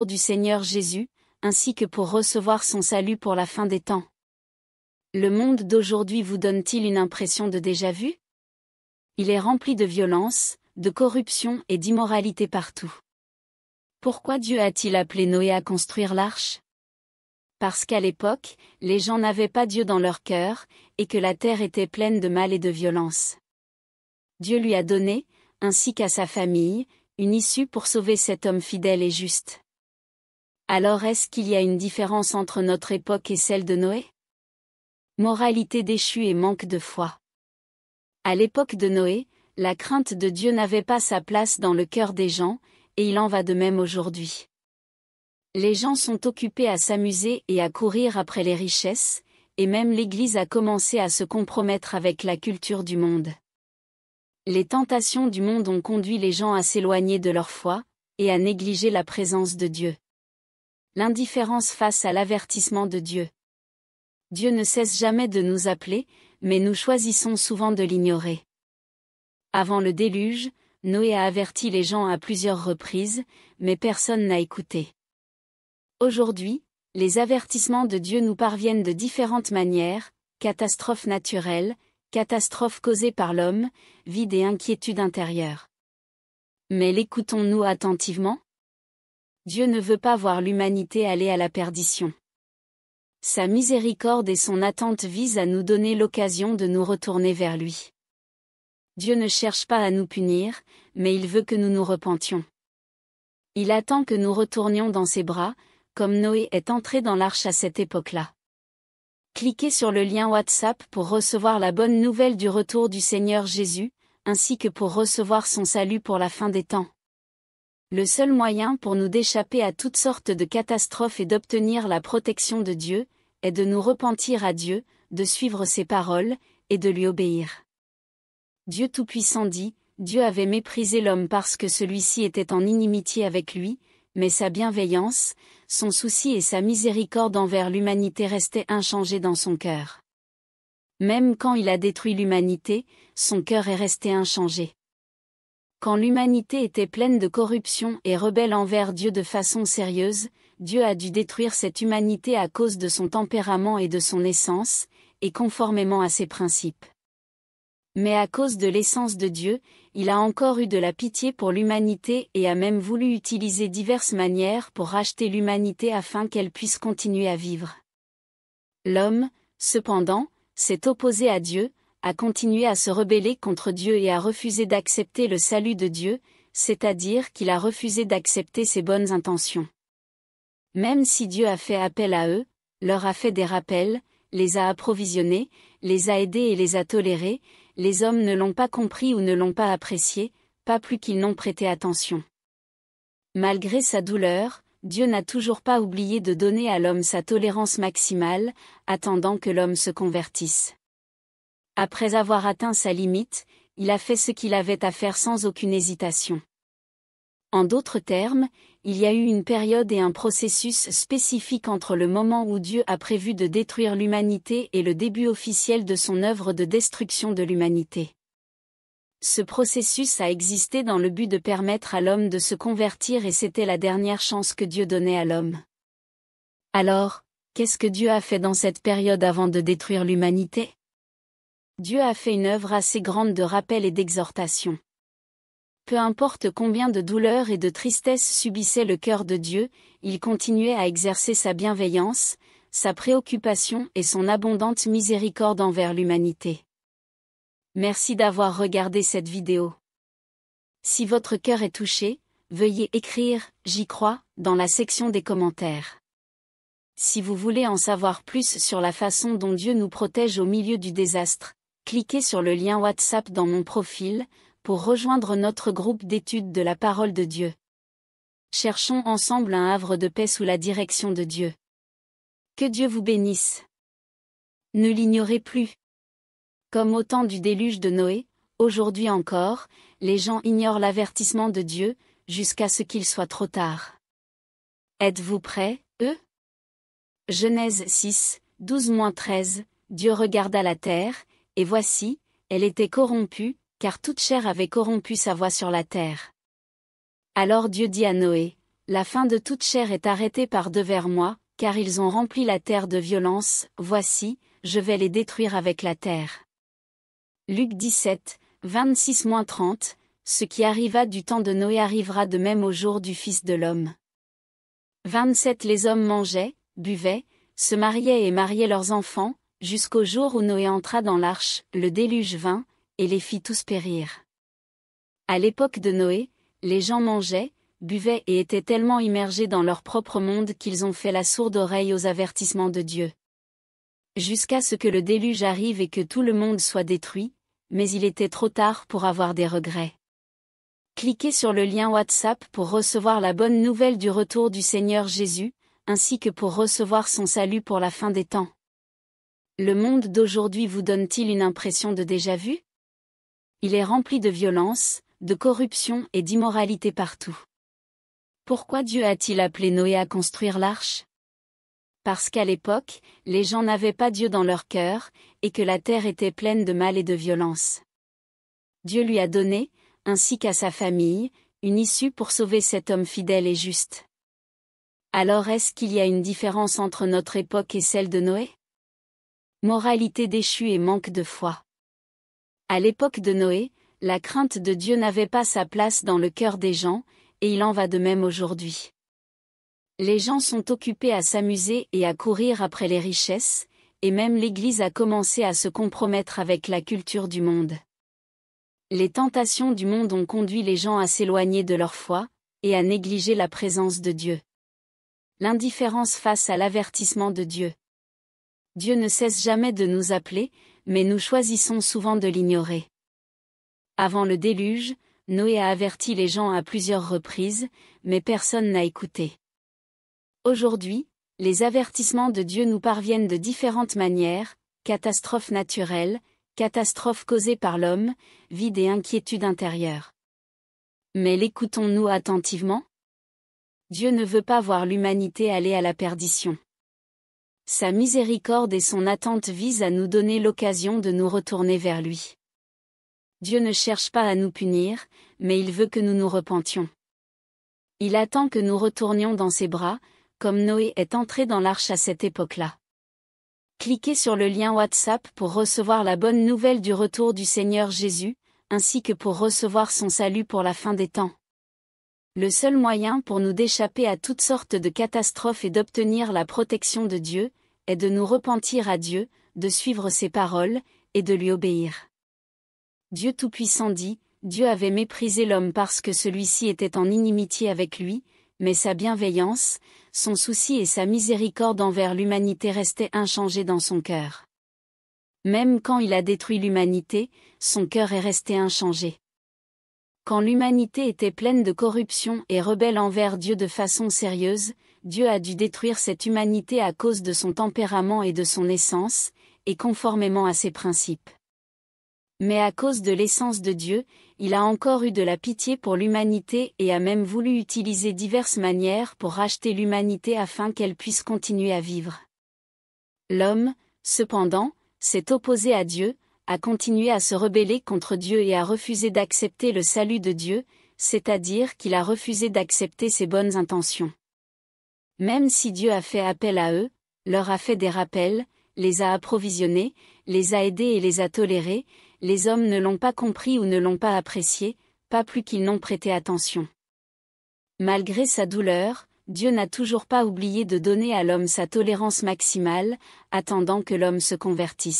du Seigneur Jésus, ainsi que pour recevoir son salut pour la fin des temps. Le monde d'aujourd'hui vous donne-t-il une impression de déjà-vu? Il est rempli de violence, de corruption et d'immoralité partout. Pourquoi Dieu a-t-il appelé Noé à construire l'arche? Parce qu'à l'époque, les gens n'avaient pas Dieu dans leur cœur, et que la terre était pleine de mal et de violence. Dieu lui a donné, ainsi qu'à sa famille, une issue pour sauver cet homme fidèle et juste. Alors est-ce qu'il y a une différence entre notre époque et celle de Noé? Moralité déchue et manque de foi. À l'époque de Noé, la crainte de Dieu n'avait pas sa place dans le cœur des gens, et il en va de même aujourd'hui. Les gens sont occupés à s'amuser et à courir après les richesses, et même l'Église a commencé à se compromettre avec la culture du monde. Les tentations du monde ont conduit les gens à s'éloigner de leur foi, et à négliger la présence de Dieu. L'indifférence face à l'avertissement de Dieu. Dieu ne cesse jamais de nous appeler, mais nous choisissons souvent de l'ignorer. Avant le déluge, Noé a averti les gens à plusieurs reprises, mais personne n'a écouté. Aujourd'hui, les avertissements de Dieu nous parviennent de différentes manières: catastrophes naturelles, catastrophes causées par l'homme, vide et inquiétude intérieure. Mais l'écoutons-nous attentivement? Dieu ne veut pas voir l'humanité aller à la perdition. Sa miséricorde et son attente visent à nous donner l'occasion de nous retourner vers lui. Dieu ne cherche pas à nous punir, mais il veut que nous nous repentions. Il attend que nous retournions dans ses bras, comme Noé est entré dans l'arche à cette époque-là. Cliquez sur le lien WhatsApp pour recevoir la bonne nouvelle du retour du Seigneur Jésus, ainsi que pour recevoir son salut pour la fin des temps. Le seul moyen pour nous d'échapper à toutes sortes de catastrophes et d'obtenir la protection de Dieu, est de nous repentir à Dieu, de suivre ses paroles, et de lui obéir. Dieu Tout-Puissant dit: Dieu avait méprisé l'homme parce que celui-ci était en inimitié avec lui, mais sa bienveillance, son souci et sa miséricorde envers l'humanité restaient inchangés dans son cœur. Même quand il a détruit l'humanité, son cœur est resté inchangé. Quand l'humanité était pleine de corruption et rebelle envers Dieu de façon sérieuse, Dieu a dû détruire cette humanité à cause de son tempérament et de son essence, et conformément à ses principes. Mais à cause de l'essence de Dieu, il a encore eu de la pitié pour l'humanité et a même voulu utiliser diverses manières pour racheter l'humanité afin qu'elle puisse continuer à vivre. L'homme, cependant, s'est opposé à Dieu, a continué à se rebeller contre Dieu et a refusé d'accepter le salut de Dieu, c'est-à-dire qu'il a refusé d'accepter ses bonnes intentions. Même si Dieu a fait appel à eux, leur a fait des rappels, les a approvisionnés, les a aidés et les a tolérés, les hommes ne l'ont pas compris ou ne l'ont pas apprécié, pas plus qu'ils n'ont prêté attention. Malgré sa douleur, Dieu n'a toujours pas oublié de donner à l'homme sa tolérance maximale, attendant que l'homme se convertisse. Après avoir atteint sa limite, il a fait ce qu'il avait à faire sans aucune hésitation. En d'autres termes, il y a eu une période et un processus spécifique entre le moment où Dieu a prévu de détruire l'humanité et le début officiel de son œuvre de destruction de l'humanité. Ce processus a existé dans le but de permettre à l'homme de se convertir et c'était la dernière chance que Dieu donnait à l'homme. Alors, qu'est-ce que Dieu a fait dans cette période avant de détruire l'humanité? Dieu a fait une œuvre assez grande de rappel et d'exhortation. Peu importe combien de douleurs et de tristesse subissait le cœur de Dieu, il continuait à exercer sa bienveillance, sa préoccupation et son abondante miséricorde envers l'humanité. Merci d'avoir regardé cette vidéo. Si votre cœur est touché, veuillez écrire « J'y crois » dans la section des commentaires. Si vous voulez en savoir plus sur la façon dont Dieu nous protège au milieu du désastre, cliquez sur le lien WhatsApp dans mon profil, pour rejoindre notre groupe d'études de la parole de Dieu. Cherchons ensemble un havre de paix sous la direction de Dieu. Que Dieu vous bénisse. Ne l'ignorez plus. Comme au temps du déluge de Noé, aujourd'hui encore, les gens ignorent l'avertissement de Dieu, jusqu'à ce qu'il soit trop tard. Êtes-vous prêts, Genèse 6, 12-13, Dieu regarda la terre, et voici, elle était corrompue, car toute chair avait corrompu sa voie sur la terre. Alors Dieu dit à Noé: La fin de toute chair est arrêtée par devers moi, car ils ont rempli la terre de violence, voici, je vais les détruire avec la terre. Luc 17, 26-30, ce qui arriva du temps de Noé arrivera de même au jour du Fils de l'homme. 27 Les hommes mangeaient, buvaient, se mariaient et mariaient leurs enfants, jusqu'au jour où Noé entra dans l'arche, le déluge vint, et les fit tous périr. À l'époque de Noé, les gens mangeaient, buvaient et étaient tellement immergés dans leur propre monde qu'ils ont fait la sourde oreille aux avertissements de Dieu. Jusqu'à ce que le déluge arrive et que tout le monde soit détruit, mais il était trop tard pour avoir des regrets. Cliquez sur le lien WhatsApp pour recevoir la bonne nouvelle du retour du Seigneur Jésus, ainsi que pour recevoir son salut pour la fin des temps. Le monde d'aujourd'hui vous donne-t-il une impression de déjà-vu? Il est rempli de violence, de corruption et d'immoralité partout. Pourquoi Dieu a-t-il appelé Noé à construire l'arche? Parce qu'à l'époque, les gens n'avaient pas Dieu dans leur cœur, et que la terre était pleine de mal et de violence. Dieu lui a donné, ainsi qu'à sa famille, une issue pour sauver cet homme fidèle et juste. Alors est-ce qu'il y a une différence entre notre époque et celle de Noé? Moralité déchue et manque de foi. À l'époque de Noé, la crainte de Dieu n'avait pas sa place dans le cœur des gens, et il en va de même aujourd'hui. Les gens sont occupés à s'amuser et à courir après les richesses, et même l'Église a commencé à se compromettre avec la culture du monde. Les tentations du monde ont conduit les gens à s'éloigner de leur foi, et à négliger la présence de Dieu. L'indifférence face à l'avertissement de Dieu. Dieu ne cesse jamais de nous appeler, mais nous choisissons souvent de l'ignorer. Avant le déluge, Noé a averti les gens à plusieurs reprises, mais personne n'a écouté. Aujourd'hui, les avertissements de Dieu nous parviennent de différentes manières, catastrophes naturelles, catastrophes causées par l'homme, vide et inquiétude intérieure. Mais l'écoutons-nous attentivement? Dieu ne veut pas voir l'humanité aller à la perdition. Sa miséricorde et son attente visent à nous donner l'occasion de nous retourner vers lui. Dieu ne cherche pas à nous punir, mais il veut que nous nous repentions. Il attend que nous retournions dans ses bras, comme Noé est entré dans l'arche à cette époque-là. Cliquez sur le lien WhatsApp pour recevoir la bonne nouvelle du retour du Seigneur Jésus, ainsi que pour recevoir son salut pour la fin des temps. Le seul moyen pour nous d'échapper à toutes sortes de catastrophes et d'obtenir la protection de Dieu, est de nous repentir à Dieu, de suivre ses paroles, et de lui obéir. Dieu Tout-Puissant dit, Dieu avait méprisé l'homme parce que celui-ci était en inimitié avec lui, mais sa bienveillance, son souci et sa miséricorde envers l'humanité restaient inchangés dans son cœur. Même quand il a détruit l'humanité, son cœur est resté inchangé. Quand l'humanité était pleine de corruption et rebelle envers Dieu de façon sérieuse, Dieu a dû détruire cette humanité à cause de son tempérament et de son essence, et conformément à ses principes. Mais à cause de l'essence de Dieu, il a encore eu de la pitié pour l'humanité et a même voulu utiliser diverses manières pour racheter l'humanité afin qu'elle puisse continuer à vivre. L'homme, cependant, s'est opposé à Dieu, a continué à se rebeller contre Dieu et a refusé d'accepter le salut de Dieu, c'est-à-dire qu'il a refusé d'accepter ses bonnes intentions. Même si Dieu a fait appel à eux, leur a fait des rappels, les a approvisionnés, les a aidés et les a tolérés, les hommes ne l'ont pas compris ou ne l'ont pas apprécié, pas plus qu'ils n'ont prêté attention. Malgré sa douleur, Dieu n'a toujours pas oublié de donner à l'homme sa tolérance maximale, attendant que l'homme se convertisse.